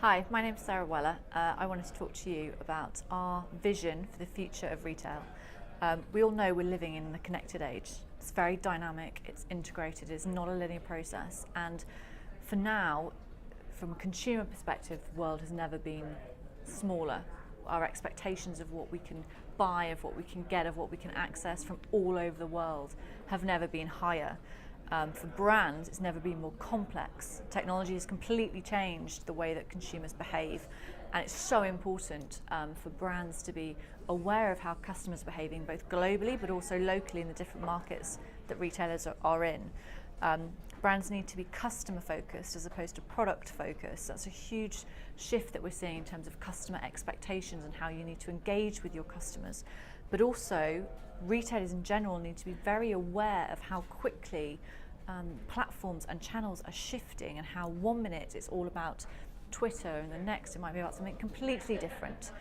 Hi, my name's Sarah Weller. I wanted to talk to you about our vision for the future of retail. We all know we're living in the connected age. It's very dynamic, it's integrated, it's not a linear process. And for now, from a consumer perspective, the world has never been smaller. Our expectations of what we can buy, of what we can get, of what we can access from all over the world have never been higher. For brands, it's never been more complex. Technology has completely changed the way that consumers behave, and it's so important for brands to be aware of how customers are behaving, both globally but also locally in the different markets that retailers are in. Brands need to be customer focused as opposed to product focused. That's a huge shift that we're seeing in terms of customer expectations and how you need to engage with your customers. But also, retailers in general need to be very aware of how quickly platforms and channels are shifting, and how 1 minute it's all about Twitter and the next it might be about something completely different.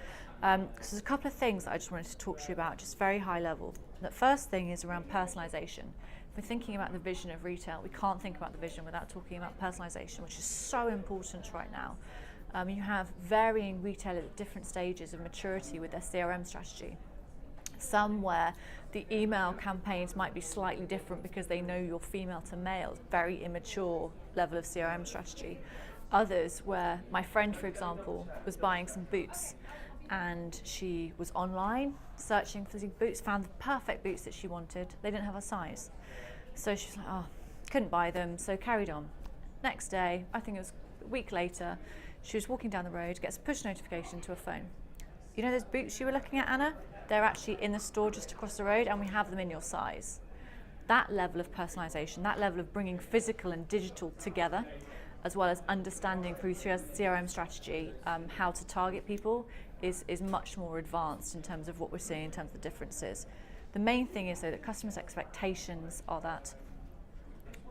So there's a couple of things that I just wanted to talk to you about, just very high level. The first thing is around personalization. If we're thinking about the vision of retail, we can't think about the vision without talking about personalization, which is so important right now. You have varying retailers at different stages of maturity with their CRM strategy. Some where the email campaigns might be slightly different because they know you're female to male, very immature level of CRM strategy. Others where my friend, for example, was buying some boots and she was online searching for these boots, found the perfect boots that she wanted. They didn't have a size. So she's like, oh, couldn't buy them, so carried on. Next day, I think it was a week later, she was walking down the road, gets a push notification to her phone. You know those boots you were looking at, Anna? They're actually in the store just across the road and we have them in your size. That level of personalization, that level of bringing physical and digital together, as well as understanding through CRM strategy how to target people is much more advanced in terms of what we're seeing in terms of the differences. The main thing is though that customers' expectations are that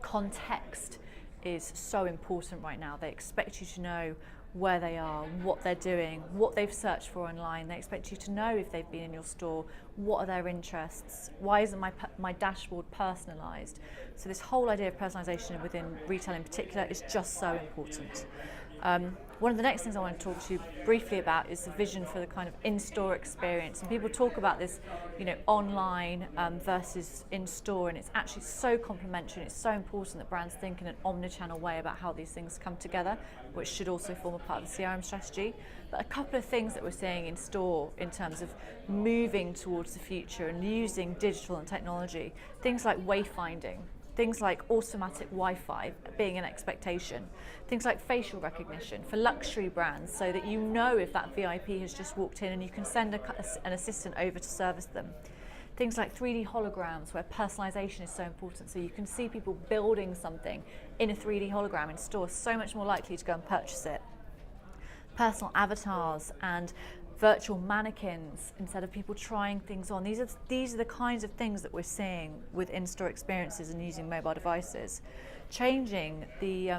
context is so important right now. They expect you to know where they are, what they're doing, what they've searched for online. They expect you to know if they've been in your store, what are their interests, why isn't my dashboard personalized. So this whole idea of personalization within retail in particular is just so important. One of the next things I want to talk to you briefly about is the vision for the kind of in-store experience. And people talk about this, online versus in-store, and it's actually so complementary. And it's so important that brands think in an omnichannel way about how these things come together, which should also form a part of the CRM strategy. But a couple of things that we're seeing in store in terms of moving towards the future and using digital and technology, things like wayfinding, things like automatic Wi-Fi being an expectation, things like facial recognition for luxury brands so that you know if that VIP has just walked in and you can send an assistant over to service them. Things like 3D holograms where personalization is so important, so you can see people building something in a 3D hologram in store, so much more likely to go and purchase it. Personal avatars and virtual mannequins instead of people trying things on. These are the kinds of things that we're seeing with in-store experiences and using mobile devices. Changing the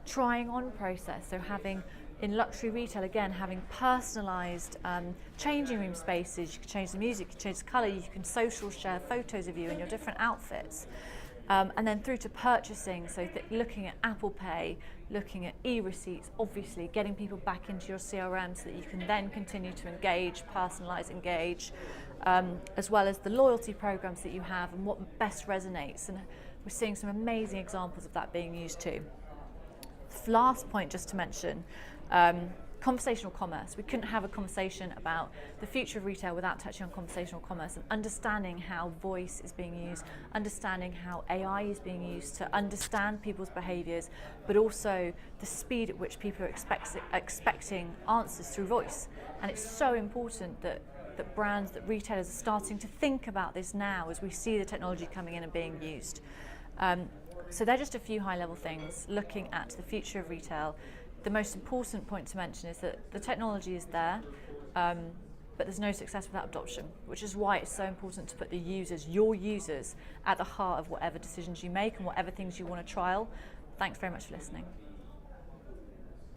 trying on process, so having in luxury retail again, having personalized changing room spaces. You can change the music, you can change the color, you can social share photos of you in your different outfits. And then through to purchasing, so looking at Apple Pay, looking at e-receipts, obviously getting people back into your CRM so that you can then continue to engage, personalize, engage, as well as the loyalty programs that you have and what best resonates. And we're seeing some amazing examples of that being used too. Last point just to mention, conversational commerce. We couldn't have a conversation about the future of retail without touching on conversational commerce and understanding how voice is being used, understanding how AI is being used to understand people's behaviours, but also the speed at which people are expecting answers through voice. And it's so important that brands, that retailers are starting to think about this now as we see the technology coming in and being used. So they're just a few high-level things looking at the future of retail. The most important point to mention is that the technology is there, but there's no success without adoption, which is why it's so important to put the users, your users, at the heart of whatever decisions you make and whatever things you want to trial. Thanks very much for listening.